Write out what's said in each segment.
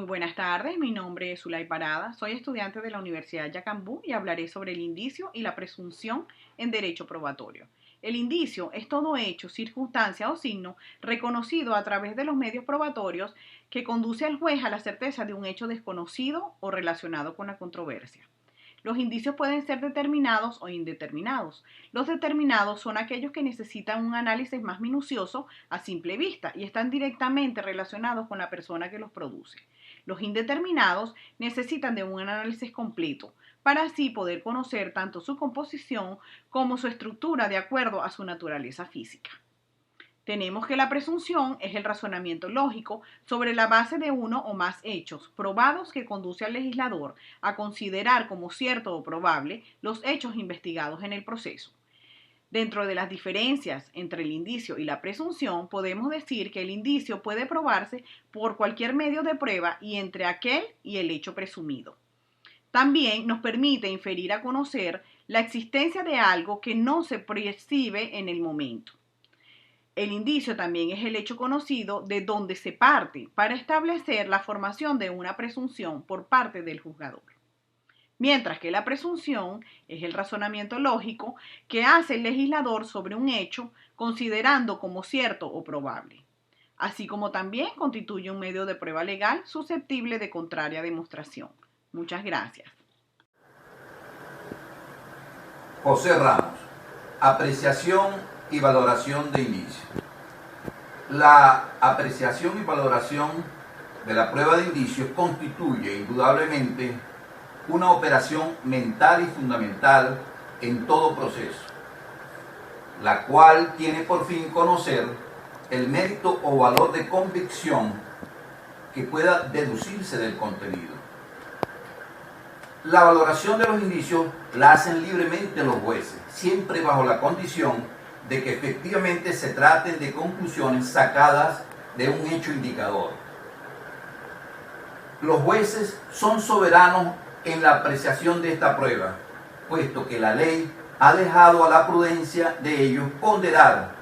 Muy buenas tardes, mi nombre es Zulay Parada, soy estudiante de la Universidad Yacambú y hablaré sobre el indicio y la presunción en derecho probatorio. El indicio es todo hecho, circunstancia o signo reconocido a través de los medios probatorios que conduce al juez a la certeza de un hecho desconocido o relacionado con la controversia. Los indicios pueden ser determinados o indeterminados. Los determinados son aquellos que necesitan un análisis más minucioso a simple vista y están directamente relacionados con la persona que los produce. Los indeterminados necesitan de un análisis completo para así poder conocer tanto su composición como su estructura de acuerdo a su naturaleza física. Tenemos que la presunción es el razonamiento lógico sobre la base de uno o más hechos probados que conduce al legislador a considerar como cierto o probable los hechos investigados en el proceso. Dentro de las diferencias entre el indicio y la presunción, podemos decir que el indicio puede probarse por cualquier medio de prueba y entre aquel y el hecho presumido. También nos permite inferir a conocer la existencia de algo que no se percibe en el momento. El indicio también es el hecho conocido de donde se parte para establecer la formación de una presunción por parte del juzgador. Mientras que la presunción es el razonamiento lógico que hace el legislador sobre un hecho considerando como cierto o probable, así como también constituye un medio de prueba legal susceptible de contraria demostración. Muchas gracias. José Ramos, apreciación y valoración de indicio. La apreciación y valoración de la prueba de indicios constituye indudablemente una operación mental y fundamental en todo proceso, la cual tiene por fin conocer el mérito o valor de convicción que pueda deducirse del contenido. La valoración de los indicios la hacen libremente los jueces, siempre bajo la condición de que efectivamente se traten de conclusiones sacadas de un hecho indicador. Los jueces son soberanos en la apreciación de esta prueba, puesto que la ley ha dejado a la prudencia de ellos ponderar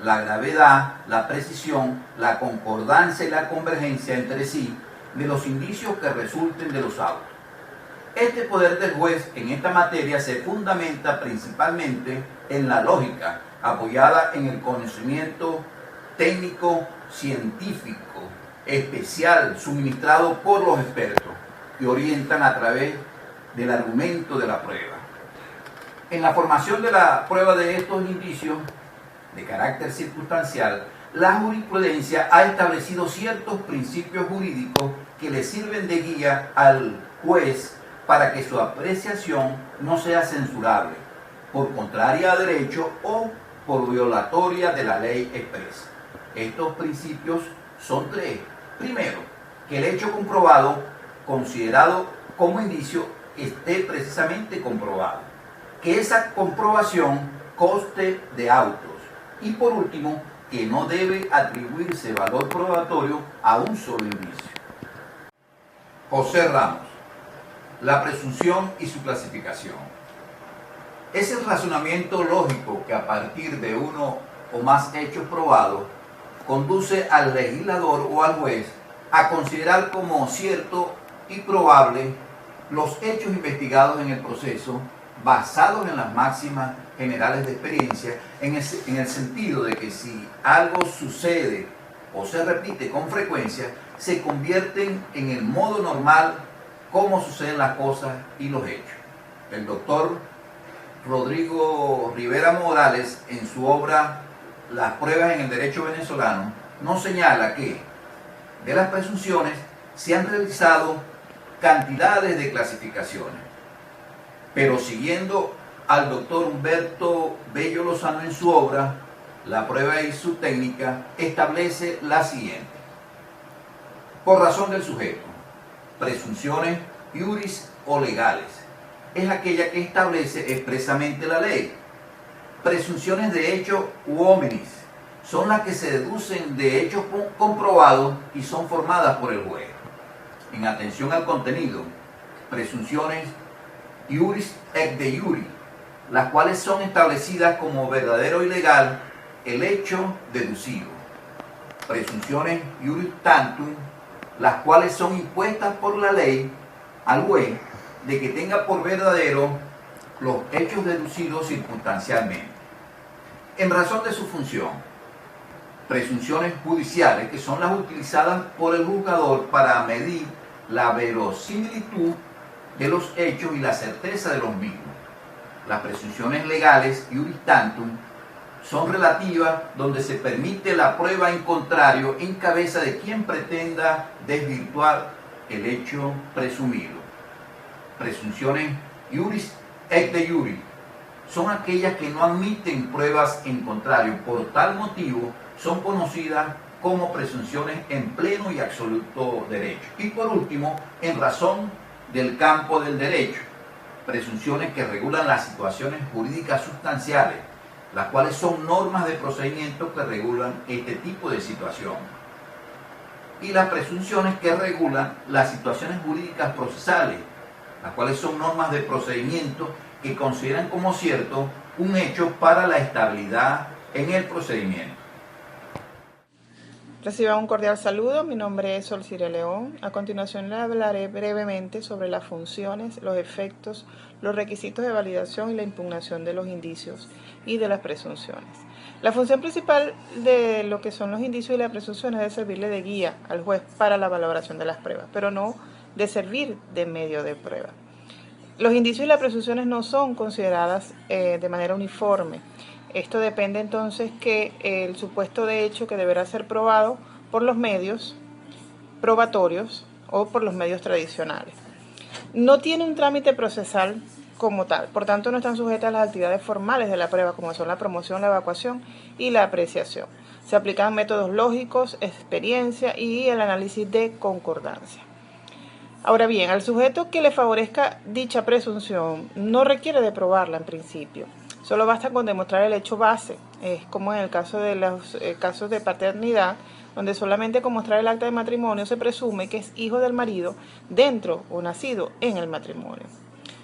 la gravedad, la precisión, la concordancia y la convergencia entre sí de los indicios que resulten de los autos. Este poder del juez en esta materia se fundamenta principalmente en la lógica, apoyada en el conocimiento técnico, científico, especial, suministrado por los expertos, que orientan a través del argumento de la prueba. En la formación de la prueba de estos indicios de carácter circunstancial, la jurisprudencia ha establecido ciertos principios jurídicos que le sirven de guía al juez para que su apreciación no sea censurable, por contraria a derecho o por violatoria de la ley expresa. Estos principios son tres. Primero, que el hecho comprobado, considerado como indicio, esté precisamente comprobado. Que esa comprobación conste de autos. Y por último, que no debe atribuirse valor probatorio a un solo indicio. José Ramos, la presunción y su clasificación. Es el razonamiento lógico que a partir de uno o más hechos probados conduce al legislador o al juez a considerar como cierto y probable los hechos investigados en el proceso basados en las máximas generales de experiencia en el sentido de que si algo sucede o se repite con frecuencia, se convierten en el modo normal como suceden las cosas y los hechos. El doctor Rodrigo Rivera Morales, en su obra Las pruebas en el derecho venezolano, nos señala que de las presunciones se han realizado cantidades de clasificaciones, pero siguiendo al doctor Humberto Bello Lozano en su obra La prueba y su técnica, establece la siguiente: por razón del sujeto, presunciones iuris o legales, es aquella que establece expresamente la ley. Presunciones de hecho u hominis son las que se deducen de hechos comprobados y son formadas por el juez. En atención al contenido, presunciones iuris et de iuri, las cuales son establecidas como verdadero y legal el hecho deducido. Presunciones iuris tantum, las cuales son impuestas por la ley al juez de que tenga por verdadero los hechos deducidos circunstancialmente, en razón de su función. Presunciones judiciales, que son las utilizadas por el juzgador para medir la verosimilitud de los hechos y la certeza de los mismos. Las presunciones legales, iuris tantum, son relativas donde se permite la prueba en contrario en cabeza de quien pretenda desvirtuar el hecho presumido. Presunciones iuris et de iure son aquellas que no admiten pruebas en contrario. Por tal motivo son conocidas como presunciones en pleno y absoluto derecho. Y por último, en razón del campo del derecho, presunciones que regulan las situaciones jurídicas sustanciales, las cuales son normas de procedimiento que regulan este tipo de situación. Y las presunciones que regulan las situaciones jurídicas procesales, las cuales son normas de procedimiento que consideran como cierto un hecho para la estabilidad en el procedimiento. Reciban un cordial saludo, mi nombre es Solcire León. A continuación le hablaré brevemente sobre las funciones, los efectos, los requisitos de validación y la impugnación de los indicios y de las presunciones. La función principal de lo que son los indicios y las presunciones es servirle de guía al juez para la valoración de las pruebas, pero no de servir de medio de prueba. Los indicios y las presunciones no son consideradas de manera uniforme. Esto depende entonces que el supuesto de hecho que deberá ser probado por los medios probatorios o por los medios tradicionales. No tiene un trámite procesal como tal, por tanto no están sujetas a las actividades formales de la prueba como son la promoción, la evacuación y la apreciación. Se aplican métodos lógicos, experiencia y el análisis de concordancia. Ahora bien, al sujeto que le favorezca dicha presunción no requiere de probarla en principio. Solo basta con demostrar el hecho base, es como en el caso de los casos de paternidad, donde solamente con mostrar el acta de matrimonio se presume que es hijo del marido dentro o nacido en el matrimonio.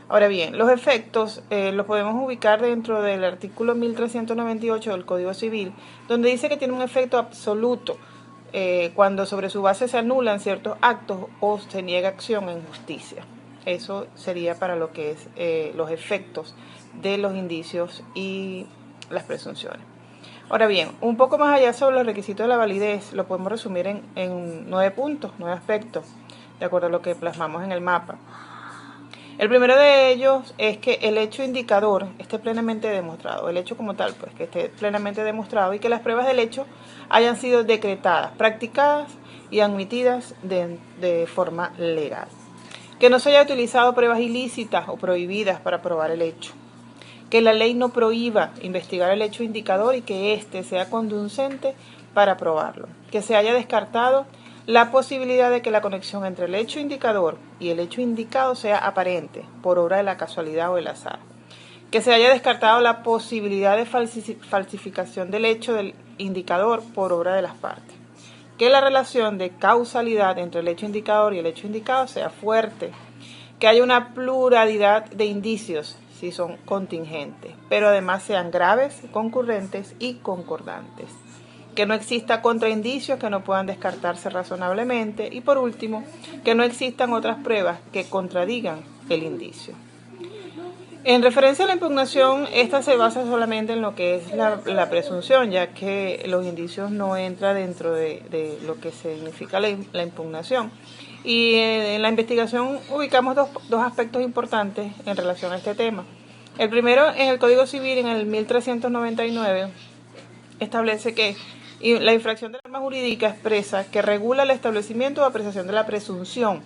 Ahora bien, los efectos los podemos ubicar dentro del artículo 1398 del Código Civil, donde dice que tiene un efecto absoluto cuando sobre su base se anulan ciertos actos o se niega acción en justicia. Eso sería para lo que es los efectos de los indicios y las presunciones. Ahora bien, un poco más allá sobre los requisitos de la validez, lo podemos resumir en 9 puntos, 9 aspectos, de acuerdo a lo que plasmamos en el mapa. El primero de ellos es que el hecho indicador esté plenamente demostrado, el hecho como tal, pues que esté plenamente demostrado y que las pruebas del hecho hayan sido decretadas, practicadas y admitidas de forma legal. Que no se haya utilizado pruebas ilícitas o prohibidas para probar el hecho. Que la ley no prohíba investigar el hecho indicador y que éste sea conducente para probarlo. Que se haya descartado la posibilidad de que la conexión entre el hecho indicador y el hecho indicado sea aparente, por obra de la casualidad o el azar. Que se haya descartado la posibilidad de falsificación del hecho del indicador por obra de las partes. Que la relación de causalidad entre el hecho indicador y el hecho indicado sea fuerte. Que haya una pluralidad de indicios si son contingentes, pero además sean graves, concurrentes y concordantes. Que no exista contraindicios que no puedan descartarse razonablemente y por último, que no existan otras pruebas que contradigan el indicio. En referencia a la impugnación, esta se basa solamente en lo que es la presunción, ya que los indicios no entran dentro de lo que significa la impugnación. Y en la investigación ubicamos dos aspectos importantes en relación a este tema. El primero, en el Código Civil, en el 1399, establece que la infracción de norma jurídica expresa que regula el establecimiento o apreciación de la presunción,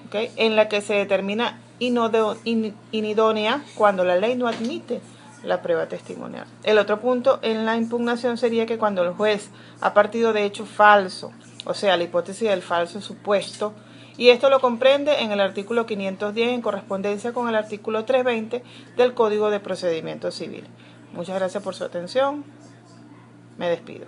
¿okay?, en la que se determina inidónea cuando la ley no admite la prueba testimonial. El otro punto en la impugnación sería que cuando el juez ha partido de hecho falso, o sea, la hipótesis del falso supuesto, y esto lo comprende en el artículo 510 en correspondencia con el artículo 320 del Código de Procedimiento Civil. Muchas gracias por su atención. Me despido.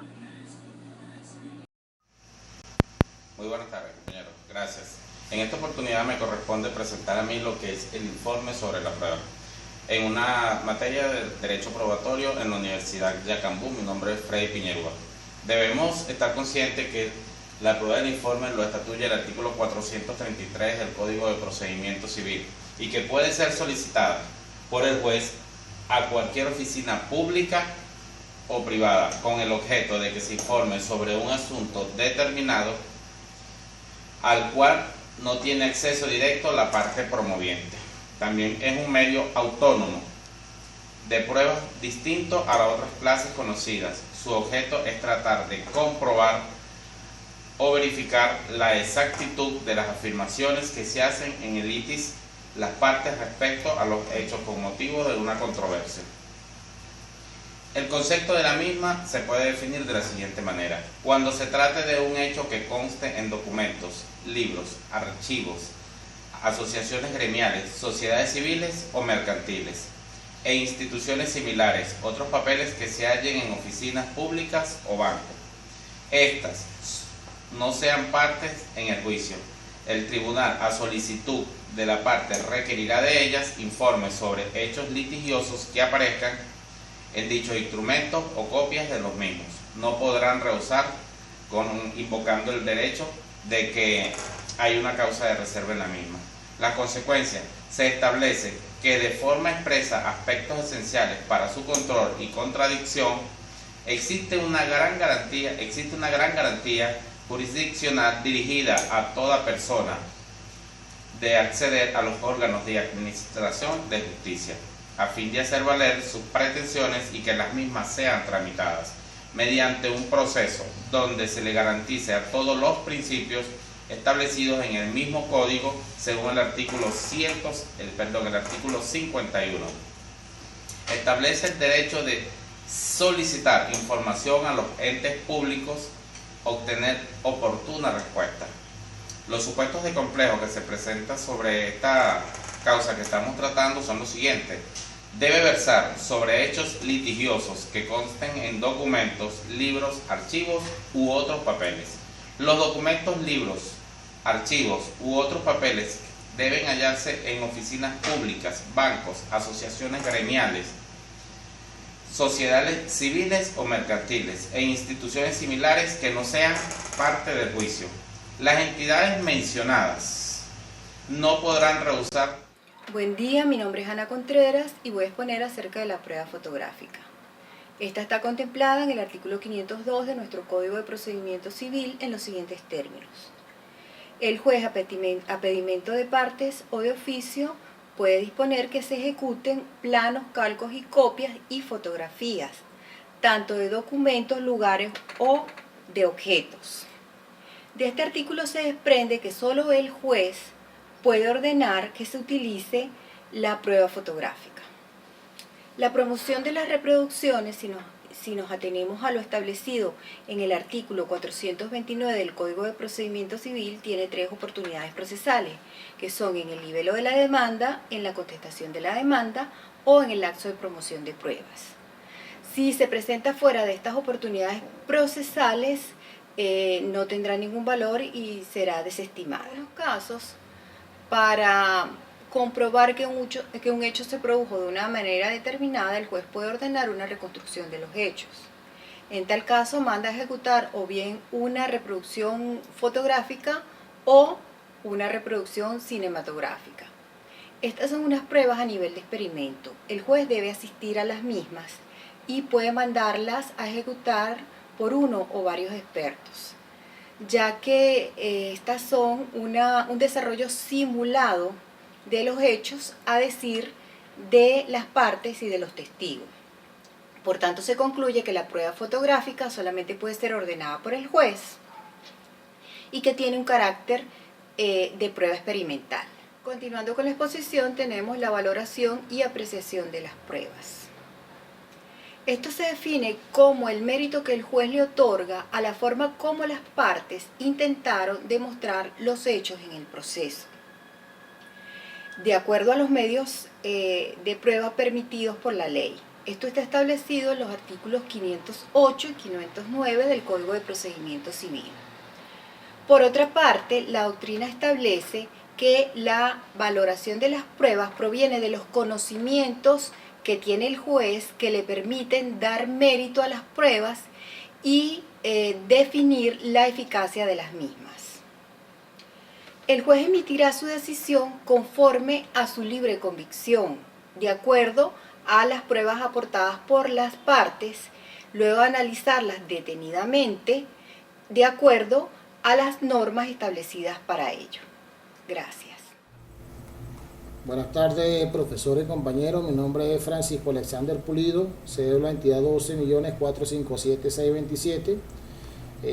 Muy buenas tardes, compañeros. Gracias. En esta oportunidad me corresponde presentar a mí lo que es el informe sobre la prueba. En una materia de Derecho Probatorio en la Universidad Yacambú, mi nombre es Freddy Piñerúa. Debemos estar conscientes que La prueba del informe lo estatuye el artículo 433 del Código de Procedimiento Civil y que puede ser solicitada por el juez a cualquier oficina pública o privada con el objeto de que se informe sobre un asunto determinado al cual no tiene acceso directo la parte promoviente. También es un medio autónomo de pruebas distinto a las otras clases conocidas. Su objeto es tratar de comprobar o verificar la exactitud de las afirmaciones que se hacen en el litis las partes respecto a los hechos con motivo de una controversia. El concepto de la misma se puede definir de la siguiente manera: cuando se trate de un hecho que conste en documentos, libros, archivos, asociaciones gremiales, sociedades civiles o mercantiles e instituciones similares, otros papeles que se hallen en oficinas públicas o bancos. Estas no sean partes en el juicio. El tribunal, a solicitud de la parte, requerirá de ellas informes sobre hechos litigiosos que aparezcan en dichos instrumentos o copias de los mismos. No podrán rehusar invocando el derecho de que hay una causa de reserva en la misma. La consecuencia: se establece que de forma expresa aspectos esenciales para su control y contradicción. Existe una gran garantía jurisdiccional dirigida a toda persona de acceder a los órganos de administración de justicia, a fin de hacer valer sus pretensiones y que las mismas sean tramitadas mediante un proceso donde se le garantice a todos los principios establecidos en el mismo código según el artículo 51. Establece el derecho de solicitar información a los entes públicos, obtener oportuna respuesta. Los supuestos de complejo que se presentan sobre esta causa que estamos tratando son los siguientes: debe versar sobre hechos litigiosos que consten en documentos, libros, archivos u otros papeles. Los documentos, libros, archivos u otros papeles deben hallarse en oficinas públicas, bancos, asociaciones gremiales, sociedades civiles o mercantiles e instituciones similares que no sean parte del juicio. Las entidades mencionadas no podrán rehusar. Buen día, mi nombre es Ana Contreras y voy a exponer acerca de la prueba fotográfica. Esta está contemplada en el artículo 502 de nuestro Código de Procedimiento Civil en los siguientes términos. El juez, a pedimento de partes o de oficio, puede disponer que se ejecuten planos, calcos y copias y fotografías, tanto de documentos, lugares o de objetos. De este artículo se desprende que solo el juez puede ordenar que se utilice la prueba fotográfica. La promoción de las reproducciones, si nos atenemos a lo establecido en el artículo 429 del Código de Procedimiento Civil, tiene 3 oportunidades procesales, que son en el nivel de la demanda, en la contestación de la demanda o en el lapso de promoción de pruebas. Si se presenta fuera de estas oportunidades procesales, no tendrá ningún valor y será desestimada. En algunos casos, para comprobar que un hecho se produjo de una manera determinada, el juez puede ordenar una reconstrucción de los hechos. En tal caso, manda a ejecutar o bien una reproducción fotográfica o una reproducción cinematográfica. Estas son unas pruebas a nivel de experimento. El juez debe asistir a las mismas y puede mandarlas a ejecutar por uno o varios expertos, ya que estas son un desarrollo simulado de los hechos a decir de las partes y de los testigos. Por tanto, se concluye que la prueba fotográfica solamente puede ser ordenada por el juez y que tiene un carácter de prueba experimental. Continuando con la exposición, tenemos la valoración y apreciación de las pruebas. Esto se define como el mérito que el juez le otorga a la forma como las partes intentaron demostrar los hechos en el proceso, de acuerdo a los medios de prueba permitidos por la ley. Esto está establecido en los artículos 508 y 509 del Código de Procedimiento Civil. Por otra parte, la doctrina establece que la valoración de las pruebas proviene de los conocimientos que tiene el juez que le permiten dar mérito a las pruebas y definir la eficacia de las mismas. El juez emitirá su decisión conforme a su libre convicción, de acuerdo a las pruebas aportadas por las partes, luego de analizarlas detenidamente, de acuerdo a las normas establecidas para ello. Gracias. Buenas tardes, profesores y compañeros. Mi nombre es Francisco Alexander Pulido, cédula entidad 12.457.627.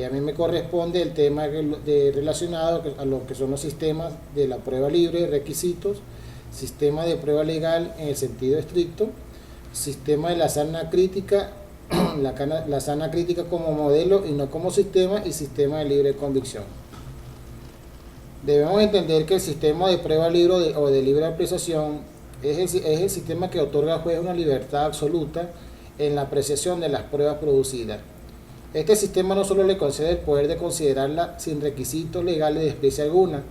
A mí me corresponde el tema relacionado a lo que son los sistemas de la prueba libre, requisitos, sistema de prueba legal en el sentido estricto, sistema de la sana crítica, la sana crítica como modelo y no como sistema, y sistema de libre convicción. Debemos entender que el sistema de prueba libre o de libre apreciación es el sistema que otorga al juez una libertad absoluta en la apreciación de las pruebas producidas. Este sistema no solo le concede el poder de considerarla sin requisitos legales de especie alguna,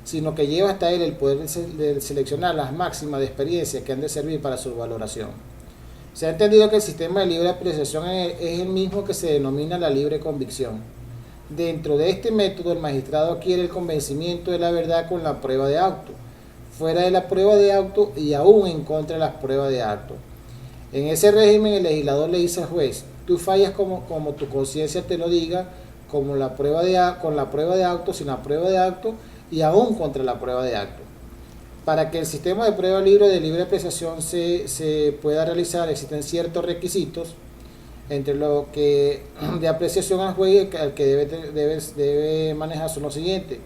sino que lleva hasta él el poder de seleccionar las máximas de experiencia que han de servir para su valoración. Se ha entendido que el sistema de libre apreciación es el mismo que se denomina la libre convicción. Dentro de este método, el magistrado adquiere el convencimiento de la verdad con la prueba de auto, fuera de la prueba de auto y aún en contra de las pruebas de auto. En ese régimen, el legislador le dice al juez: tú fallas como tu conciencia te lo diga, con la prueba de auto, sin la prueba de auto y aún contra la prueba de auto. Para que el sistema de prueba libre de libre apreciación se pueda realizar, existen ciertos requisitos, entre lo que de apreciación al juez al que debe manejar son los siguientes: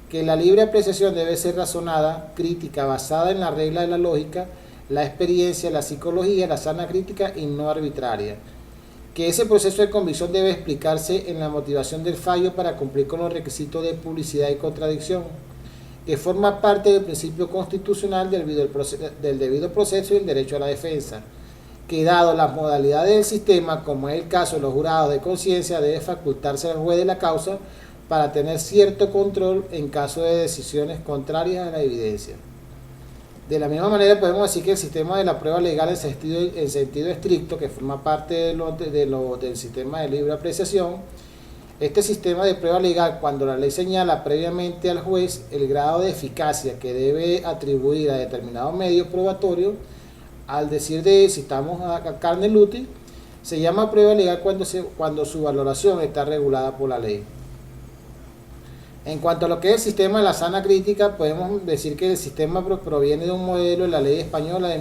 que la libre apreciación debe ser razonada, crítica, basada en la regla de la lógica, la experiencia, la psicología, la sana crítica y no arbitraria. Que ese proceso de convicción debe explicarse en la motivación del fallo para cumplir con los requisitos de publicidad y contradicción, que forma parte del principio constitucional del debido proceso y el derecho a la defensa, que dado las modalidades del sistema, como es el caso de los jurados de conciencia, debe facultarse al juez de la causa para tener cierto control en caso de decisiones contrarias a la evidencia. De la misma manera podemos decir que el sistema de la prueba legal en sentido estricto, que forma parte del sistema de libre apreciación, este sistema de prueba legal, cuando la ley señala previamente al juez el grado de eficacia que debe atribuir a determinado medio probatorio, al decir citamos a Carnel útil, se llama prueba legal cuando su valoración está regulada por la ley. En cuanto a lo que es el sistema de la sana crítica, podemos decir que el sistema proviene de un modelo de la ley española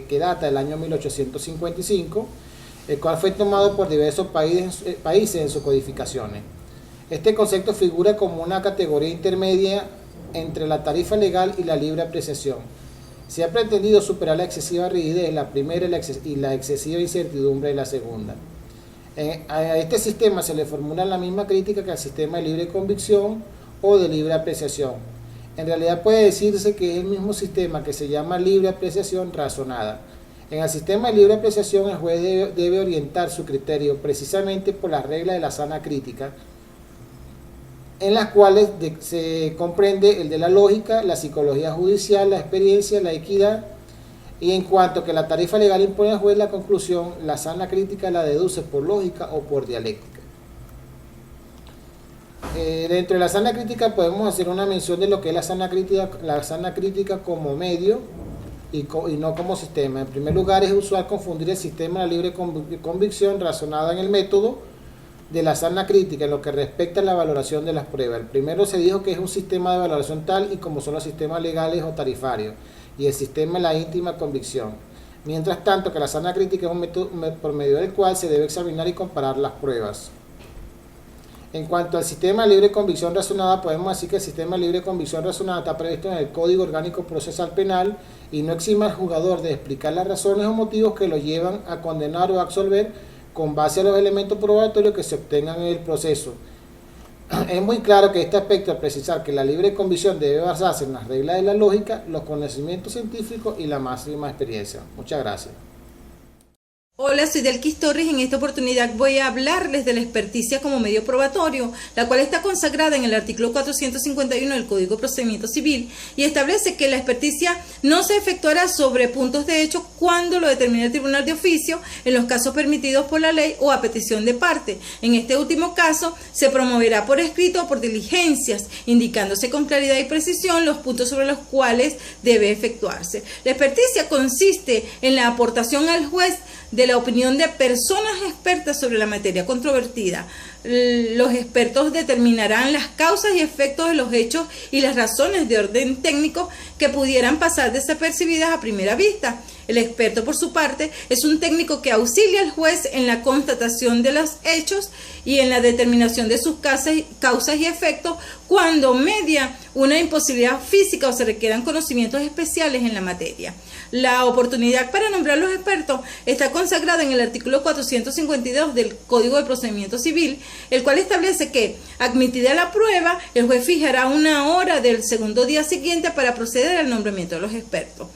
que data del año 1855, el cual fue tomado por diversos países en sus codificaciones. Este concepto figura como una categoría intermedia entre la tarifa legal y la libre apreciación. Se ha pretendido superar la excesiva rigidez de la primera y la excesiva incertidumbre de la segunda. A este sistema se le formula la misma crítica que al sistema de libre convicción o de libre apreciación. En realidad puede decirse que es el mismo sistema que se llama libre apreciación razonada. En el sistema de libre apreciación, el juez debe orientar su criterio precisamente por las reglas de la sana crítica, en las cuales se comprende el de la lógica, la psicología judicial, la experiencia, la equidad, y en cuanto que la tarifa legal impone al juez la conclusión, la sana crítica la deduce por lógica o por dialéctica. Dentro de la sana crítica podemos hacer una mención de lo que es la sana crítica como medio y no como sistema. En primer lugar, es usual confundir el sistema de la libre convicción razonada en el método de la sana crítica en lo que respecta a la valoración de las pruebas. El primero se dijo que es un sistema de valoración tal y como son los sistemas legales o tarifarios, y el sistema de la íntima convicción. Mientras tanto, que la sana crítica es un método por medio del cual se debe examinar y comparar las pruebas. En cuanto al sistema de libre convicción razonada, podemos decir que el sistema de libre convicción razonada está previsto en el Código Orgánico Procesal Penal y no exime al jugador de explicar las razones o motivos que lo llevan a condenar o a absolver con base a los elementos probatorios que se obtengan en el proceso. Es muy claro que este aspecto, al precisar que la libre convicción debe basarse en las reglas de la lógica, los conocimientos científicos y la máxima experiencia. Muchas gracias. Hola, soy Delkis Torres y en esta oportunidad voy a hablarles de la experticia como medio probatorio, la cual está consagrada en el artículo 451 del Código de Procedimiento Civil y establece que la experticia no se efectuará sobre puntos de hecho cuando lo determine el tribunal de oficio en los casos permitidos por la ley o a petición de parte. En este último caso se promoverá por escrito o por diligencias, indicándose con claridad y precisión los puntos sobre los cuales debe efectuarse. La experticia consiste en la aportación al juez de la opinión de personas expertas sobre la materia controvertida. Los expertos determinarán las causas y efectos de los hechos y las razones de orden técnico que pudieran pasar desapercibidas a primera vista. El experto, por su parte, es un técnico que auxilia al juez en la constatación de los hechos y en la determinación de sus causas y efectos cuando media una imposibilidad física o se requieran conocimientos especiales en la materia. La oportunidad para nombrar los expertos está consagrada en el artículo 452 del Código de Procedimiento Civil, el cual establece que, admitida la prueba, el juez fijará una hora del segundo día siguiente para proceder al nombramiento de los expertos.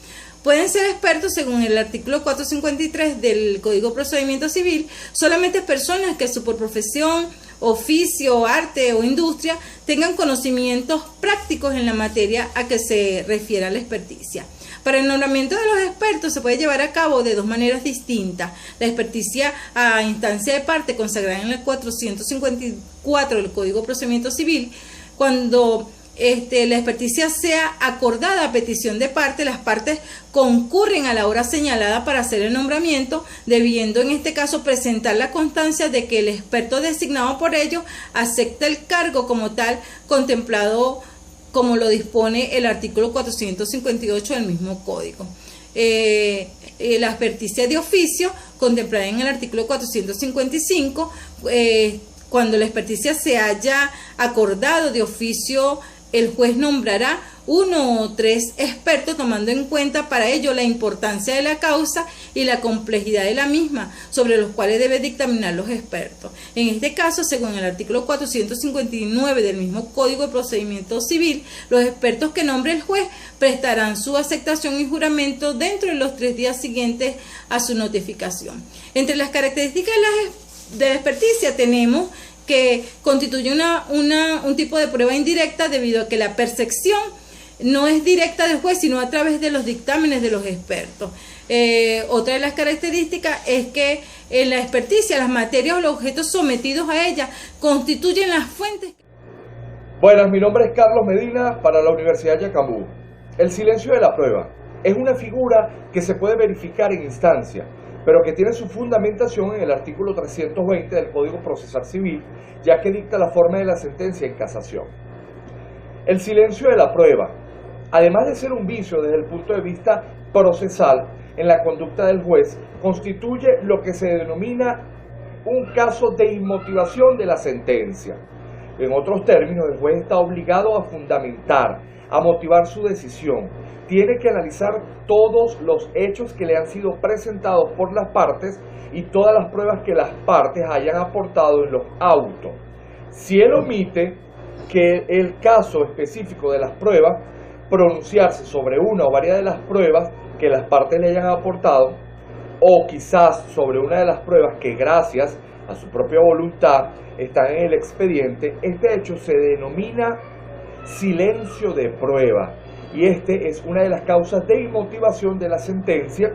Pueden ser expertos, según el artículo 453 del Código de Procedimiento Civil, solamente personas que por profesión, oficio, arte o industria tengan conocimientos prácticos en la materia a que se refiera la experticia. Para el nombramiento de los expertos se puede llevar a cabo de dos maneras distintas. La experticia a instancia de parte consagrada en el 454 del Código de Procedimiento Civil, cuando la experticia sea acordada a petición de parte, las partes concurren a la hora señalada para hacer el nombramiento, debiendo en este caso presentar la constancia de que el experto designado por ellos acepta el cargo como tal, contemplado como lo dispone el artículo 458 del mismo código. La experticia de oficio, contemplada en el artículo 455, cuando la experticia se haya acordado de oficio, el juez nombrará uno o tres expertos, tomando en cuenta para ello la importancia de la causa y la complejidad de la misma, sobre los cuales debe dictaminar los expertos. En este caso, según el artículo 459 del mismo Código de Procedimiento Civil, los expertos que nombre el juez prestarán su aceptación y juramento dentro de los 3 días siguientes a su notificación. Entre las características de la experticia tenemos que constituye un tipo de prueba indirecta debido a que la percepción no es directa del juez, sino a través de los dictámenes de los expertos. Otra de las características es que en la experticia las materias o los objetos sometidos a ella constituyen las fuentes. Buenas, mi nombre es Carlos Medina para la Universidad Yacambú. El silencio de la prueba es una figura que se puede verificar en instancia, pero que tiene su fundamentación en el artículo 320 del Código Procesal Civil, ya que dicta la forma de la sentencia en casación. El silencio de la prueba, además de ser un vicio desde el punto de vista procesal en la conducta del juez, constituye lo que se denomina un caso de inmotivación de la sentencia. En otros términos, el juez está obligado a fundamentar, a motivar su decisión. Tiene que analizar todos los hechos que le han sido presentados por las partes y todas las pruebas que las partes hayan aportado en los autos. Si él omite que el caso específico de las pruebas, pronunciarse sobre una o varias de las pruebas que las partes le hayan aportado, o quizás sobre una de las pruebas que gracias a su propia voluntad están en el expediente, este hecho se denomina silencio de prueba. Y este es una de las causas de inmotivación de la sentencia.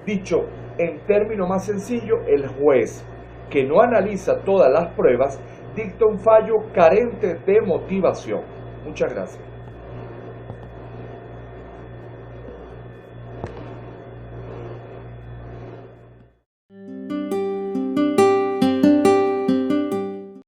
Dicho en término más sencillo, el juez, que no analiza todas las pruebas, dicta un fallo carente de motivación. Muchas gracias.